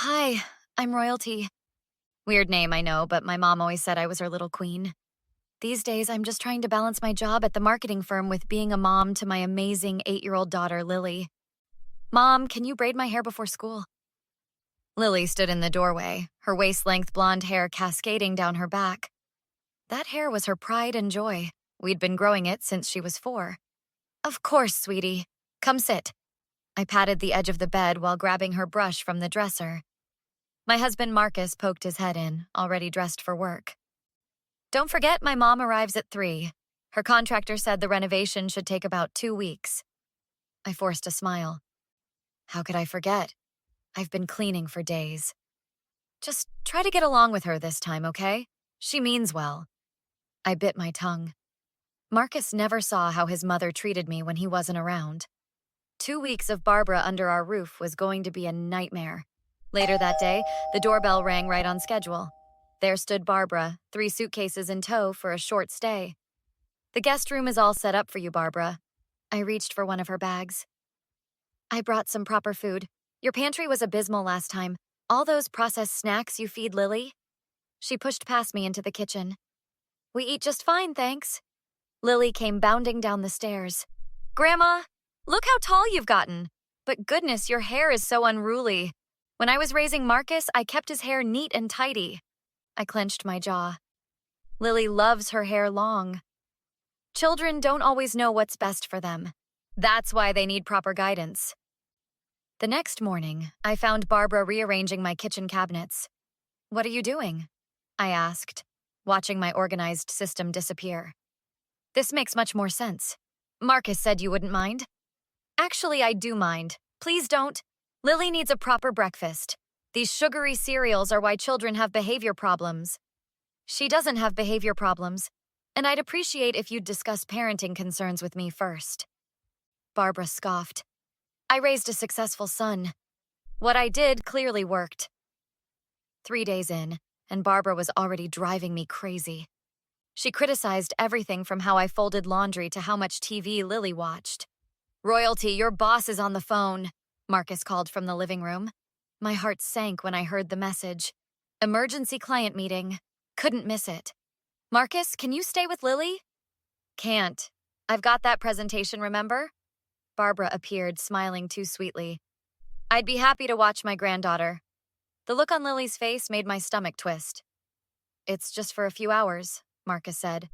Hi, I'm Royalty. Weird name, I know, but my mom always said I was her little queen. These days, I'm just trying to balance my job at the marketing firm with being a mom to my amazing 8-year-old daughter, Lily. Mom, can you braid my hair before school? Lily stood in the doorway, her waist-length blonde hair cascading down her back. That hair was her pride and joy. We'd been growing it since she was 4. Of course, sweetie. Come sit. I patted the edge of the bed while grabbing her brush from the dresser. My husband Marcus poked his head in, already dressed for work. Don't forget my mom arrives at 3. Her contractor said the renovation should take about 2 weeks. I forced a smile. How could I forget? I've been cleaning for days. Just try to get along with her this time, okay? She means well. I bit my tongue. Marcus never saw how his mother treated me when he wasn't around. 2 weeks of Barbara under our roof was going to be a nightmare. Later that day, the doorbell rang right on schedule. There stood Barbara, 3 suitcases in tow for a short stay. The guest room is all set up for you, Barbara. I reached for one of her bags. I brought some proper food. Your pantry was abysmal last time. All those processed snacks you feed Lily? She pushed past me into the kitchen. We eat just fine, thanks. Lily came bounding down the stairs. Grandma, look how tall you've gotten. But goodness, your hair is so unruly. When I was raising Marcus, I kept his hair neat and tidy. I clenched my jaw. Lily loves her hair long. Children don't always know what's best for them. That's why they need proper guidance. The next morning, I found Barbara rearranging my kitchen cabinets. What are you doing? I asked, watching my organized system disappear. This makes much more sense. Marcus said you wouldn't mind. Actually, I do mind. Please don't. Lily needs a proper breakfast. These sugary cereals are why children have behavior problems. She doesn't have behavior problems, and I'd appreciate if you'd discuss parenting concerns with me first. Barbara scoffed. I raised a successful son. What I did clearly worked. 3 days in, and Barbara was already driving me crazy. She criticized everything from how I folded laundry to how much TV Lily watched. Royalty, your boss is on the phone, Marcus called from the living room. My heart sank when I heard the message. Emergency client meeting. Couldn't miss it. Marcus, can you stay with Lily? Can't. I've got that presentation, remember? Barbara appeared, smiling too sweetly. I'd be happy to watch my granddaughter. The look on Lily's face made my stomach twist. It's just for a few hours, Marcus said.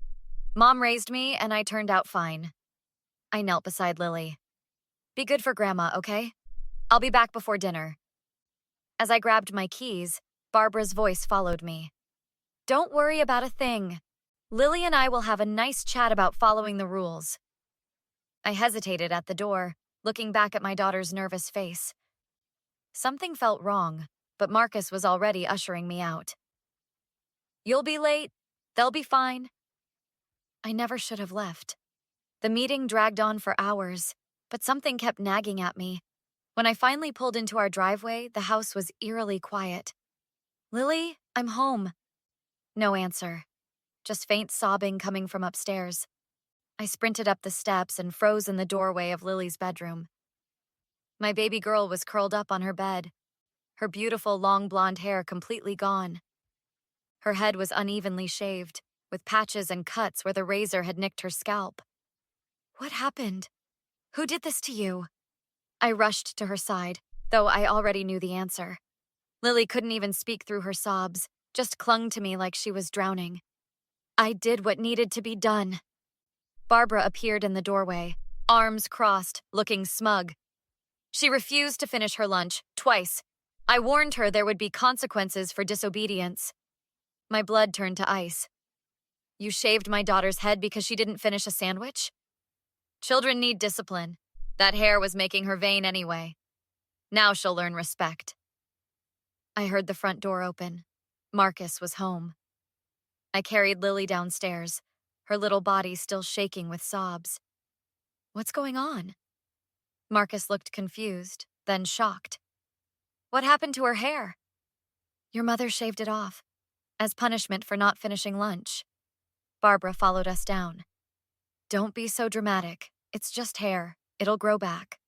Mom raised me, and I turned out fine. I knelt beside Lily. Be good for Grandma, okay? I'll be back before dinner. As I grabbed my keys, Barbara's voice followed me. Don't worry about a thing. Lily and I will have a nice chat about following the rules. I hesitated at the door, looking back at my daughter's nervous face. Something felt wrong, but Marcus was already ushering me out. You'll be late. They'll be fine. I never should have left. The meeting dragged on for hours, but something kept nagging at me. When I finally pulled into our driveway, the house was eerily quiet. Lily, I'm home. No answer. Just faint sobbing coming from upstairs. I sprinted up the steps and froze in the doorway of Lily's bedroom. My baby girl was curled up on her bed, her beautiful long blonde hair completely gone. Her head was unevenly shaved, with patches and cuts where the razor had nicked her scalp. What happened? Who did this to you? I rushed to her side, though I already knew the answer. Lily couldn't even speak through her sobs, just clung to me like she was drowning. I did what needed to be done. Barbara appeared in the doorway, arms crossed, looking smug. She refused to finish her lunch, twice. I warned her there would be consequences for disobedience. My blood turned to ice. You shaved my daughter's head because she didn't finish a sandwich? Children need discipline. That hair was making her vain anyway. Now she'll learn respect. I heard the front door open. Marcus was home. I carried Lily downstairs, her little body still shaking with sobs. What's going on? Marcus looked confused, then shocked. What happened to her hair? Your mother shaved it off, as punishment for not finishing lunch. Barbara followed us down. Don't be so dramatic. It's just hair. It'll grow back.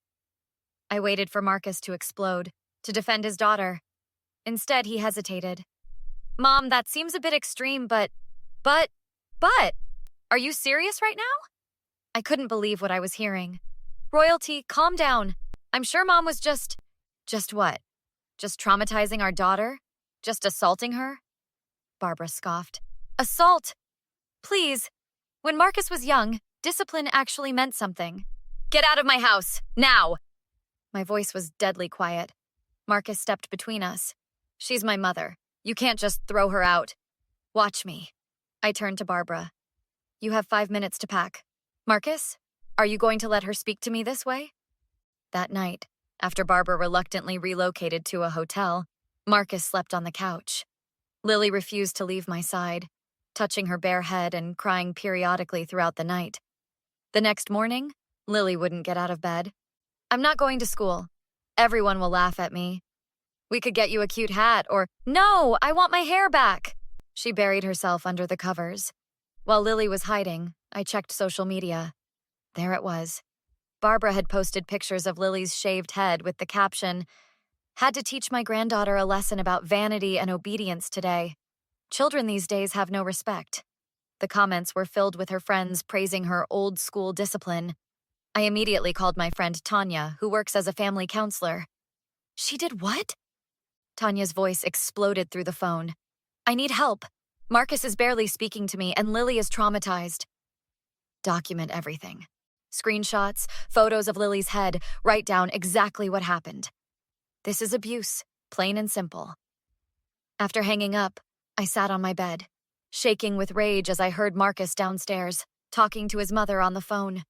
I waited for Marcus to explode, to defend his daughter. Instead, he hesitated. Mom, that seems a bit extreme, but, but, are you serious right now? I couldn't believe what I was hearing. Royalty, calm down. I'm sure Mom was just what? Just traumatizing our daughter? Just assaulting her? Barbara scoffed. Assault? Please. When Marcus was young, discipline actually meant something. Get out of my house, now! My voice was deadly quiet. Marcus stepped between us. She's my mother. You can't just throw her out. Watch me. I turned to Barbara. You have 5 minutes to pack. Marcus, are you going to let her speak to me this way? That night, after Barbara reluctantly relocated to a hotel, Marcus slept on the couch. Lily refused to leave my side, touching her bare head and crying periodically throughout the night. The next morning, Lily wouldn't get out of bed. I'm not going to school. Everyone will laugh at me. We could get you a cute hat or, no, I want my hair back. She buried herself under the covers. While Lily was hiding, I checked social media. There it was. Barbara had posted pictures of Lily's shaved head with the caption, "Had to teach my granddaughter a lesson about vanity and obedience today. Children these days have no respect." The comments were filled with her friends praising her old-school discipline. I immediately called my friend Tanya, who works as a family counselor. She did what? Tanya's voice exploded through the phone. I need help. Marcus is barely speaking to me, and Lily is traumatized. Document everything. Screenshots, photos of Lily's head, write down exactly what happened. This is abuse, plain and simple. After hanging up, I sat on my bed, shaking with rage as I heard Marcus downstairs, talking to his mother on the phone.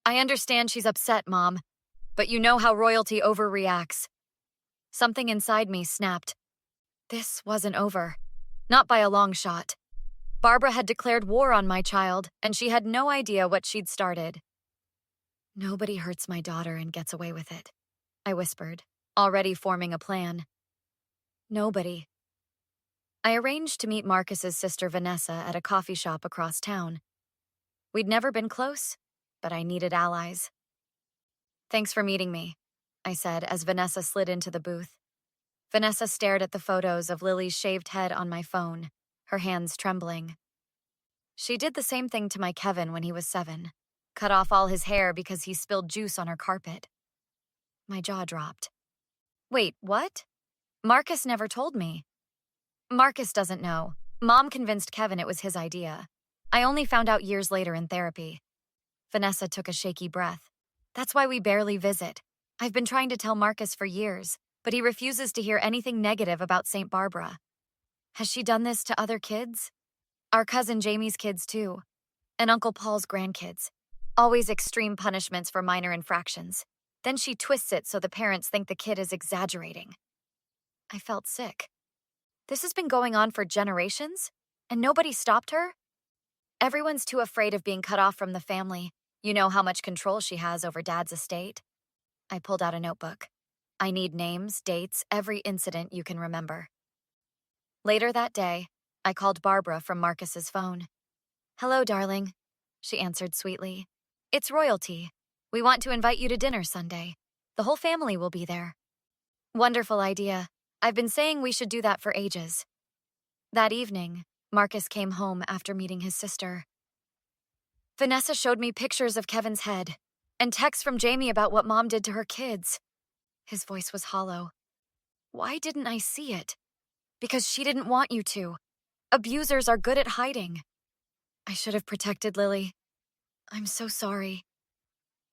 I understand she's upset, Mom, but you know how royalty overreacts. Something inside me snapped. This wasn't over. Not by a long shot. Barbara had declared war on my child, and she had no idea what she'd started. Nobody hurts my daughter and gets away with it, I whispered, already forming a plan. Nobody. I arranged to meet Marcus's sister Vanessa at a coffee shop across town. We'd never been close, but I needed allies. Thanks for meeting me, I said as Vanessa slid into the booth. Vanessa stared at the photos of Lily's shaved head on my phone, her hands trembling. She did the same thing to my Kevin when he was 7, cut off all his hair because he spilled juice on her carpet. My jaw dropped. Wait, what? Marcus never told me. Marcus doesn't know. Mom convinced Kevin it was his idea. I only found out years later in therapy. Vanessa took a shaky breath. That's why we barely visit. I've been trying to tell Marcus for years, but he refuses to hear anything negative about St. Barbara. Has she done this to other kids? Our cousin Jamie's kids, too. And Uncle Paul's grandkids. Always extreme punishments for minor infractions. Then she twists it so the parents think the kid is exaggerating. I felt sick. This has been going on for generations, and nobody stopped her? Everyone's too afraid of being cut off from the family. You know how much control she has over Dad's estate. I pulled out a notebook. I need names, dates, every incident you can remember. Later that day, I called Barbara from Marcus's phone. Hello, darling, she answered sweetly. It's Royalty. We want to invite you to dinner Sunday. The whole family will be there. Wonderful idea. I've been saying we should do that for ages. That evening, Marcus came home after meeting his sister. Vanessa showed me pictures of Kevin's head and texts from Jamie about what Mom did to her kids. His voice was hollow. Why didn't I see it? Because she didn't want you to. Abusers are good at hiding. I should have protected Lily. I'm so sorry.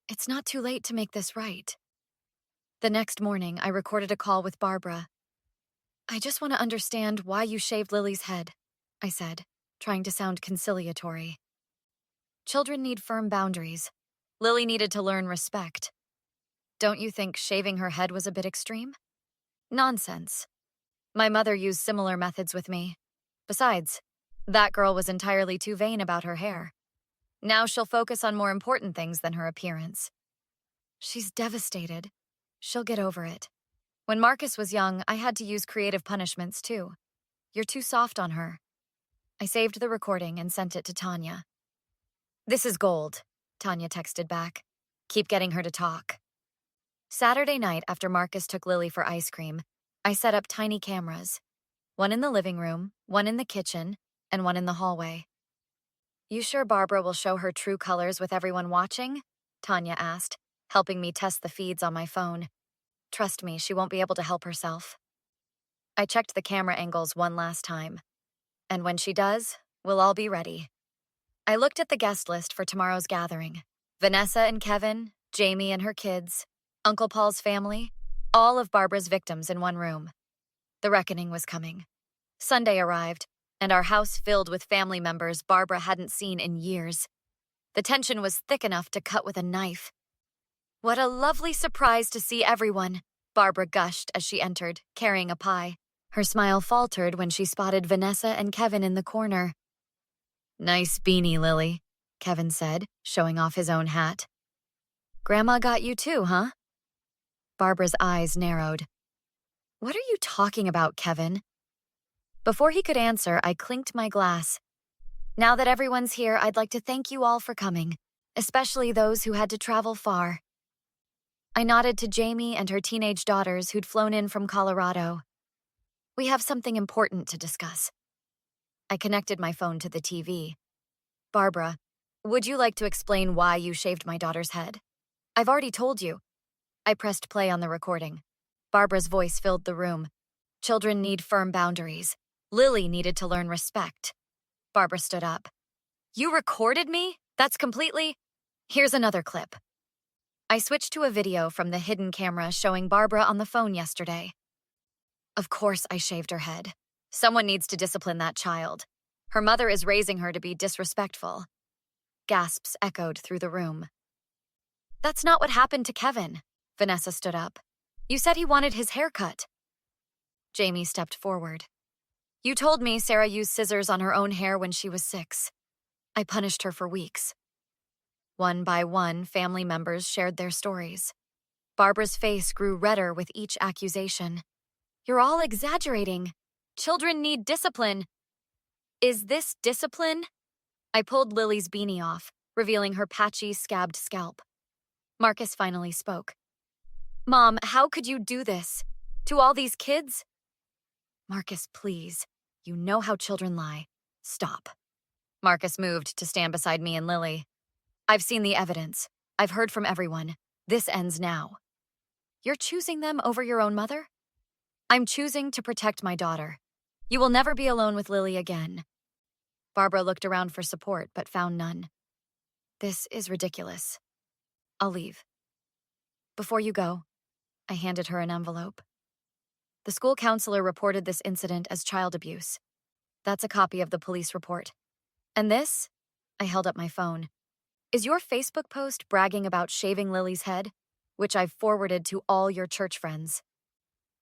It's not too late to make this right. The next morning, I recorded a call with Barbara. I just want to understand why you shaved Lily's head, I said, trying to sound conciliatory. Children need firm boundaries. Lily needed to learn respect. Don't you think shaving her head was a bit extreme? Nonsense. My mother used similar methods with me. Besides, that girl was entirely too vain about her hair. Now she'll focus on more important things than her appearance. She's devastated. She'll get over it. When Marcus was young, I had to use creative punishments too. You're too soft on her. I saved the recording and sent it to Tanya. This is gold, Tanya texted back. Keep getting her to talk. Saturday night after Marcus took Lily for ice cream, I set up tiny cameras, one in the living room, one in the kitchen, and one in the hallway. You sure Barbara will show her true colors with everyone watching? Tanya asked, helping me test the feeds on my phone. Trust me, she won't be able to help herself. I checked the camera angles one last time. And when she does, we'll all be ready. I looked at the guest list for tomorrow's gathering. Vanessa and Kevin, Jamie and her kids, Uncle Paul's family, all of Barbara's victims in one room. The reckoning was coming. Sunday arrived, and our house filled with family members Barbara hadn't seen in years. The tension was thick enough to cut with a knife. What a lovely surprise to see everyone, Barbara gushed as she entered, carrying a pie. Her smile faltered when she spotted Vanessa and Kevin in the corner. Nice beanie, Lily, Kevin said, showing off his own hat. Grandma got you too, huh? Barbara's eyes narrowed. What are you talking about, Kevin? Before he could answer, I clinked my glass. Now that everyone's here, I'd like to thank you all for coming, especially those who had to travel far. I nodded to Jamie and her teenage daughters who'd flown in from Colorado. We have something important to discuss. I connected my phone to the TV. Barbara, would you like to explain why you shaved my daughter's head? I've already told you. I pressed play on the recording. Barbara's voice filled the room. Children need firm boundaries. Lily needed to learn respect. Barbara stood up. You recorded me? That's completely... Here's another clip. I switched to a video from the hidden camera showing Barbara on the phone yesterday. Of course I shaved her head. Someone needs to discipline that child. Her mother is raising her to be disrespectful. Gasps echoed through the room. That's not what happened to Kevin. Vanessa stood up. You said he wanted his hair cut. Jamie stepped forward. You told me Sarah used scissors on her own hair when she was 6. I punished her for weeks. One by one, family members shared their stories. Barbara's face grew redder with each accusation. You're all exaggerating. Children need discipline. Is this discipline? I pulled Lily's beanie off, revealing her patchy, scabbed scalp. Marcus finally spoke. Mom, how could you do this? To all these kids? Marcus, please. You know how children lie. Stop. Marcus moved to stand beside me and Lily. I've seen the evidence. I've heard from everyone. This ends now. You're choosing them over your own mother? I'm choosing to protect my daughter. You will never be alone with Lily again. Barbara looked around for support, but found none. This is ridiculous. I'll leave. Before you go, I handed her an envelope. The school counselor reported this incident as child abuse. That's a copy of the police report. And this? I held up my phone. Is your Facebook post bragging about shaving Lily's head, which I've forwarded to all your church friends?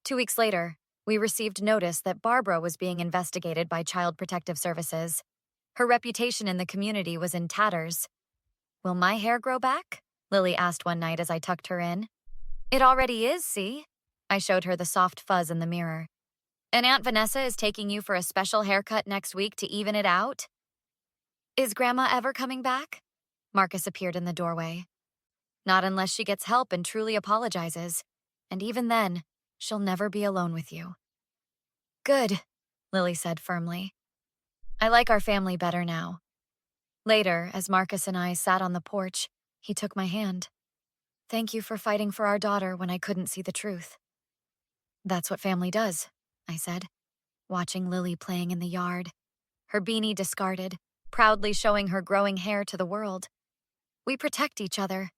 2 weeks later, we received notice that Barbara was being investigated by Child Protective Services. Her reputation in the community was in tatters. Will my hair grow back? Lily asked one night as I tucked her in. It already is, see? I showed her the soft fuzz in the mirror. And Aunt Vanessa is taking you for a special haircut next week to even it out? Is Grandma ever coming back? Marcus appeared in the doorway. Not unless she gets help and truly apologizes. And even then, she'll never be alone with you. Good, Lily said firmly. I like our family better now. Later, as Marcus and I sat on the porch, he took my hand. Thank you for fighting for our daughter when I couldn't see the truth. That's what family does, I said, watching Lily playing in the yard, her beanie discarded, proudly showing her growing hair to the world. We protect each other.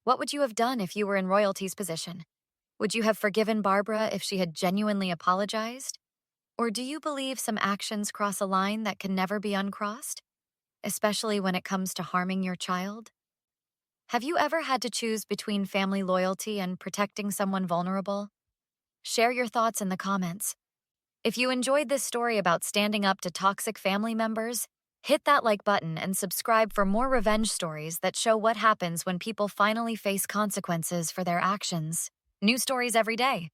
What would you have done if you were in royalty's position? Would you have forgiven Barbara if she had genuinely apologized? Or do you believe some actions cross a line that can never be uncrossed, especially when it comes to harming your child? Have you ever had to choose between family loyalty and protecting someone vulnerable? Share your thoughts in the comments. If you enjoyed this story about standing up to toxic family members, hit that like button and subscribe for more revenge stories that show what happens when people finally face consequences for their actions. New stories every day.